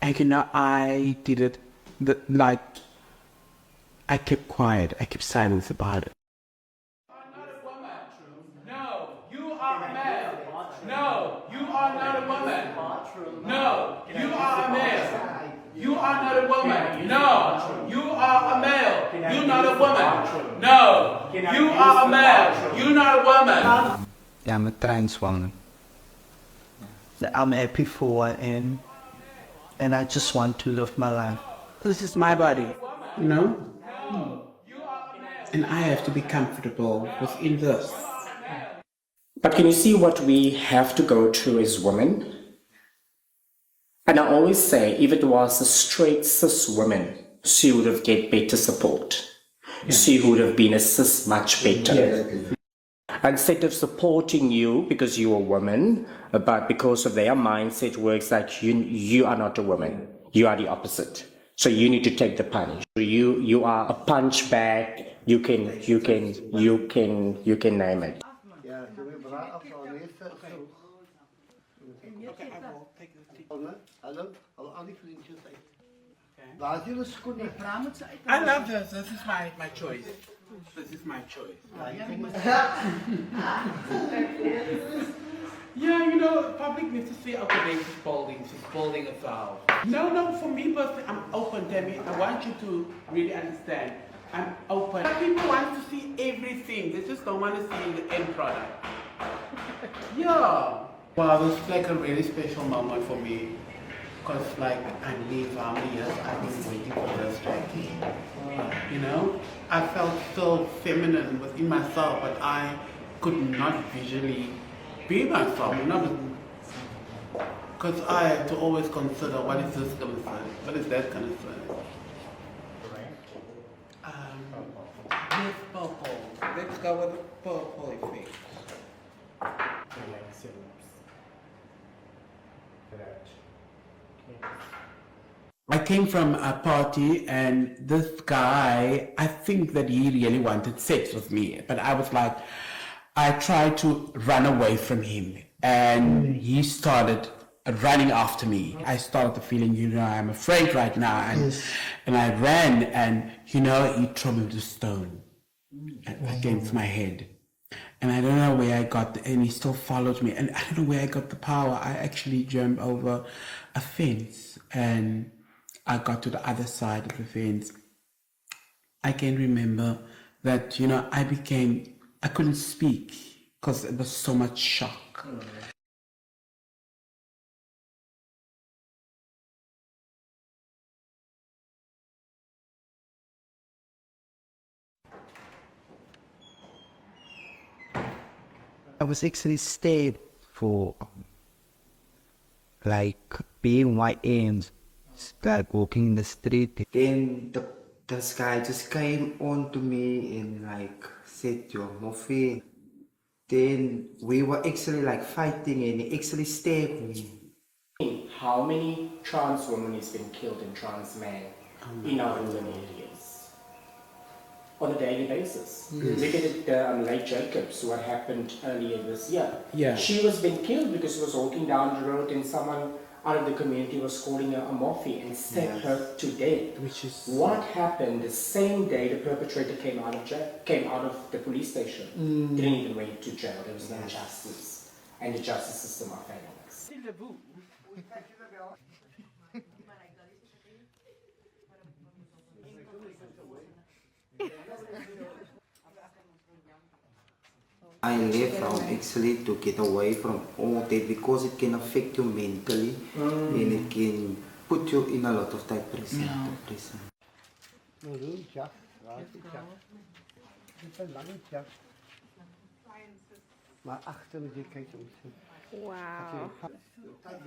And I did it, I kept quiet, I kept silence about it. I'm not a woman. No, you are a male. No, you are not a woman. No, you are a male. You are not a woman. No, you are a male. You're not a woman. No, you are a male. You're not a woman. Yeah, I'm a trans woman. I'm happy for it, and I just want to live my life. This is my body, you know? And I have to be comfortable within this. But can you see what we have to go through as women? And I always say, if it was a straight cis woman, she would have get better support. Yeah. She would have been assist much better. Yes. Instead of supporting you because you're a woman, but because of their mindset works like you are not a woman. You are the opposite. So you need to take the punch. You are a punch bag. You can name it. I love this. This is my choice. This is my choice. Yeah, you know, public needs to see, okay, she's balding herself. No, for me personally, I'm open, Tammy. I want you to really understand. I'm open. But people want to see everything. They just don't want to see the end product. Yeah. Wow, this is like a really special moment for me. Because like, I believe how many years I've been waiting for this, Jackie. You know? I felt so feminine within myself, but I could not visually be myself. Because I had to always consider, what is this going to say? What is that going to say? Yes, purple. Let's go with the purple effect. I came from a party and this guy, I think that he really wanted sex with me, but I was like, I tried to run away from him and he started running after me. I started the feeling, you know, I'm afraid right now, and I ran and, you know, he threw me with a stone against my head. And I don't know where I got, and he still followed me, and I don't know where I got the power. I actually jumped over a fence and I got to the other side of the fence. I can remember that, you know, I couldn't speak because it was so much shock. I was actually stayed for like being white ends, like walking in the street. Then this guy just came on to me and like said, "You're morphine." Then we were actually like fighting and he actually stabbed me. How many trans women has been killed and trans men in our urban areas? On a daily basis. Look at it, Lake Jacobs, what happened earlier this year. Yeah. She was being killed because she was walking down the road and someone out of the community was calling her a morphine and stabbed her to death. Which is what happened the same day the perpetrator came out of the police station. Didn't even went to jail. There was no justice. And the justice system are failing us. I left out actually to get away from all that because it can affect you mentally and it can put you in a lot of depression. Wow.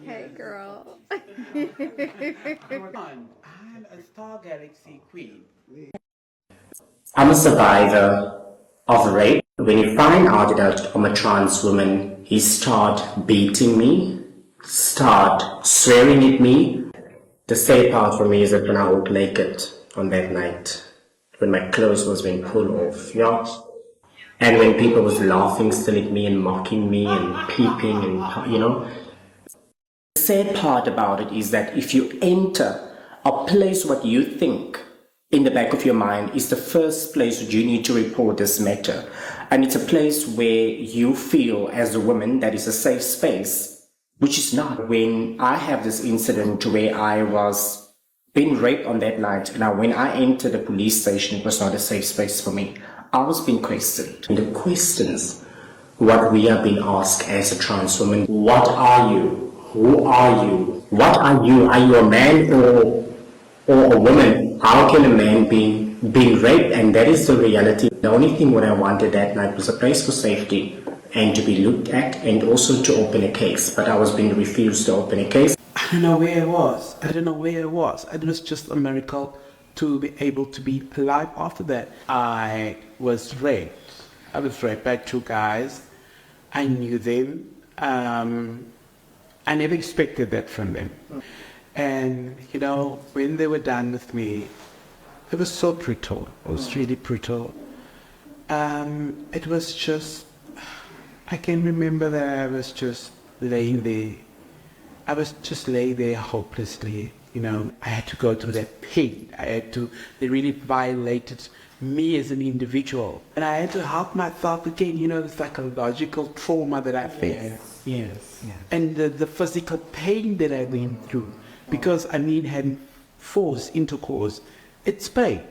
Hey girl. I'm a Star Galaxy queen. I'm a survivor of rape. When you find out that I'm a trans woman, he start beating me, start swearing at me. The sad part for me is that when I walked naked on that night, when my clothes was being pulled off, yeah. And when people was laughing still at me and mocking me and peeping and, you know. sad part about it is that if you enter a place what you think in the back of your mind is the first place that you need to report this matter, and it's a place where you feel as a woman that is a safe space, which is not. When I have this incident where I was being raped on that night, now when I entered the police station, it was not a safe space for me. I was being questioned. And the questions what we are being asked as a trans woman: what are you? Who are you? What are you? Are you a man or a woman? How can a man be being raped? And that is the reality. The only thing what I wanted that night was a place for safety and to be looked at, and also to open a case. But I was being refused to open a case. I don't know where I was. I don't know where I was. It was just a miracle to be able to be alive after that. I was raped. I was raped by two guys. I knew them. I never expected that from them. And, you know, when they were done with me, it was so brutal. It was really brutal. It was just, I can remember that I was just laying there. I was just laying there hopelessly, you know. I had to go through that pain. They really violated me as an individual. And I had to help myself again, you know, the psychological trauma that I faced. Yes. And the physical pain that I went through. Because I mean, having forced intercourse, it's pain.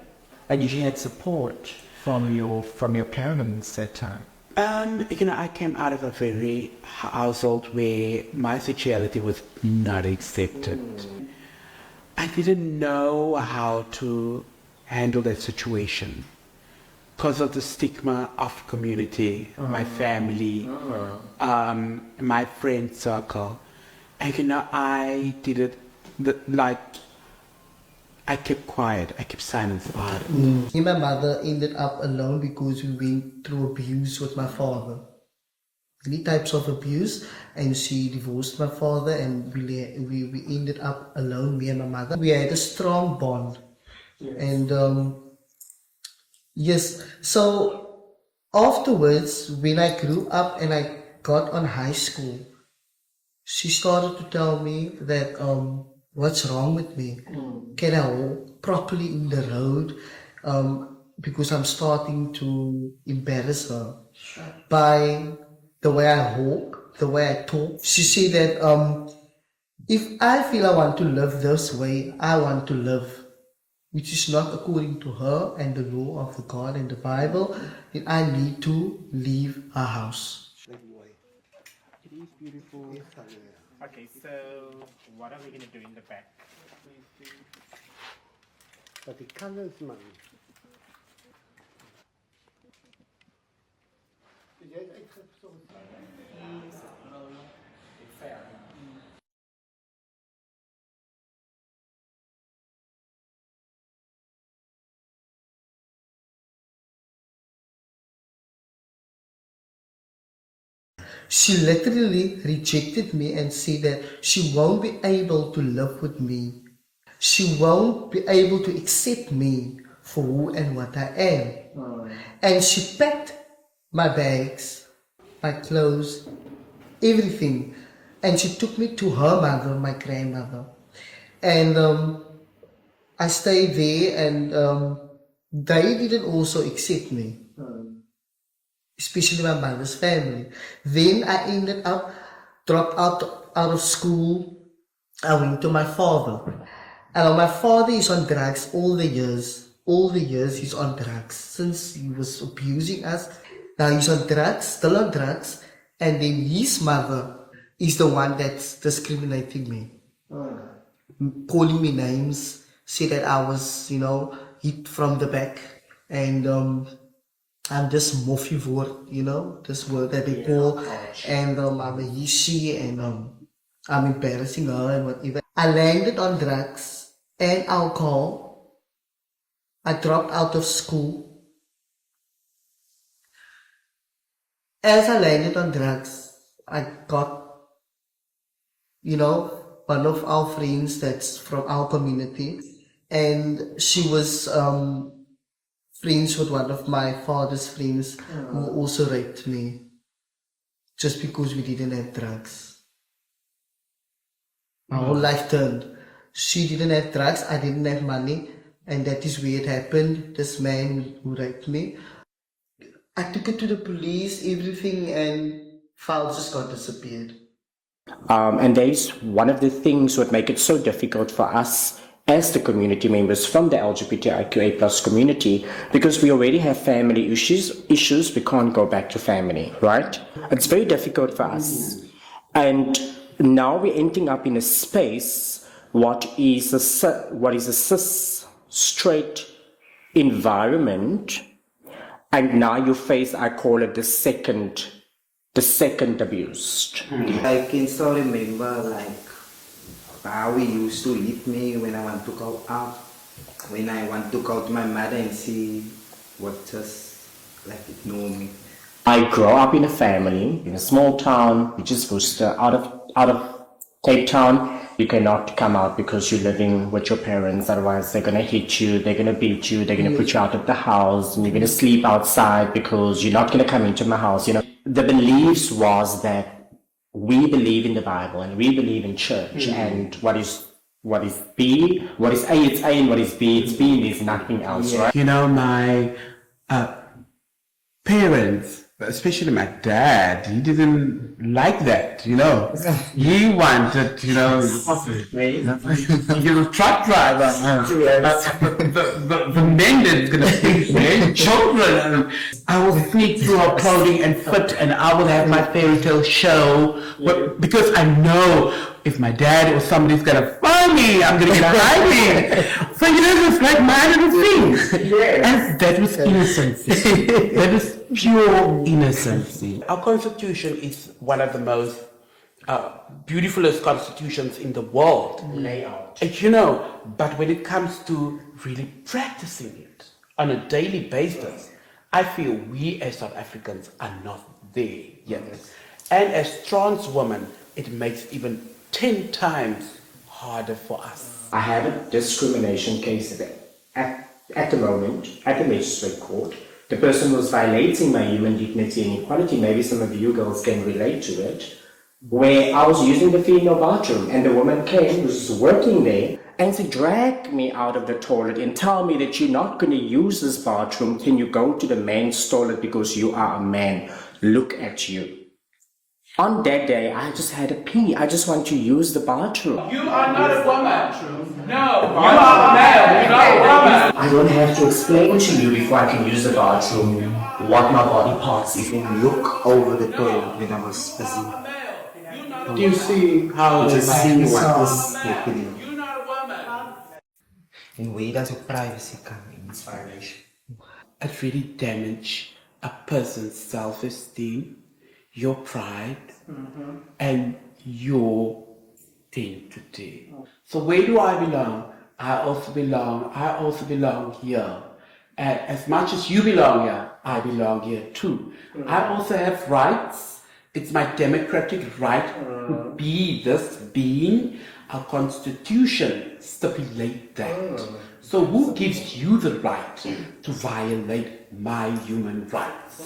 And you had support from your parents at that time. You know, I came out of a very household where my sexuality was not accepted. I didn't know how to handle that situation because of the stigma of community, my family, my friend circle. And you know, I did it I kept quiet, I kept silent about it. Me and my mother ended up alone because we went through abuse with my father. Many types of abuse, and she divorced my father, and we ended up alone, me and my mother. We had a strong bond. Yes. And yes, so afterwards, when I grew up and I got on high school, she started to tell me that what's wrong with me? Can I walk properly in the road? Because I'm starting to embarrass her by the way I walk, the way I talk. She said that if I feel I want to live this way, I want to live, which is not according to her and the law of the God and the Bible, then I need to leave her house. It is beautiful. Okay, so what are we going to do in the back? But the colors, man. She literally rejected me and said that she won't be able to live with me. She won't be able to accept me for who and what I am. And she packed my bags, my clothes, everything. And she took me to her mother, my grandmother. And I stayed there, and they didn't also accept me. Especially my mother's family. Then I ended up dropped out of school. I went to my father. And my father is on drugs all the years. All the years he's on drugs. Since he was abusing us. Now he's on drugs, still on drugs. And then his mother is the one that's discriminating me. Calling me names. Say that I was, hit from the back. And I'm this moffie word, this word that they call, and I'm a he, and I'm embarrassing her and whatever. I landed on drugs and alcohol. I dropped out of school. As I landed on drugs, I got, one of our friends that's from our community, and she was friends with one of my father's friends who also raped me just because we didn't have drugs. My whole life turned. She didn't have drugs, I didn't have money, and that is where it happened. This man who raped me. I took it to the police, everything, and files just got disappeared. And there's one of the things that make it so difficult for us as the community members from the LGBTIQA plus community, because we already have family issues, we can't go back to family, right? It's very difficult for us. And now we're ending up in a space what is a cis straight environment, and now you face, I call it the second abused. I can still remember like how he used to hit me when I want to go out. When I want to go to my mother and see what just like ignore me. I grew up in a family in a small town, which is Worcester, out of Cape Town. You cannot come out because you're living with your parents, otherwise they're gonna hit you, they're gonna beat you, they're gonna put you out of the house, and you're gonna sleep outside because you're not gonna come into my house. You know, the beliefs was that we believe in the Bible and we believe in church, and what is B, what is A, it's A, and what is B, it's B, and there's nothing else, right? You know, my parents, especially my dad, he didn't like that, you know. He wanted, you know, truck driver, the men that's gonna feed their children. I will sneak through our clothing and fit, and I will have my fairy tale show, because I know if my dad or somebody's gonna find me, I'm gonna get a hiding. So you know, it's like my little thing. And that was innocence. That is pure innocence. Our constitution is one of the most beautifulest constitutions in the world. You know, but when it comes to really practicing it on a daily basis, I feel we as South Africans are not there yet. And as trans women, it makes even 10 times harder for us. I have a discrimination case at the moment at the magistrate court. The person was violating my human dignity and equality. Maybe some of you girls can relate to it. Where I was using the female bathroom and the woman came, was working there, and she dragged me out of the toilet and tell me that you're not going to use this bathroom. Can you go to the men's toilet because you are a man? Look at you. On that day, I just had a pee. I just want to use the bathroom. You are not a woman. No, you are a male. You're not a woman. I don't have to explain to you before I can use the bathroom what my body parts is. Look over the toilet when I was busy. Do you see how Just see what was happening. You're not a woman. And where does your privacy come in this violation? it really damage a person's self-esteem, your pride, and your identity. So where do I belong? I also belong here. And as much as you belong here, I belong here too. I also have rights. It's my democratic right to be this being. Our constitution stipulates that. So who gives you the right to violate my human rights?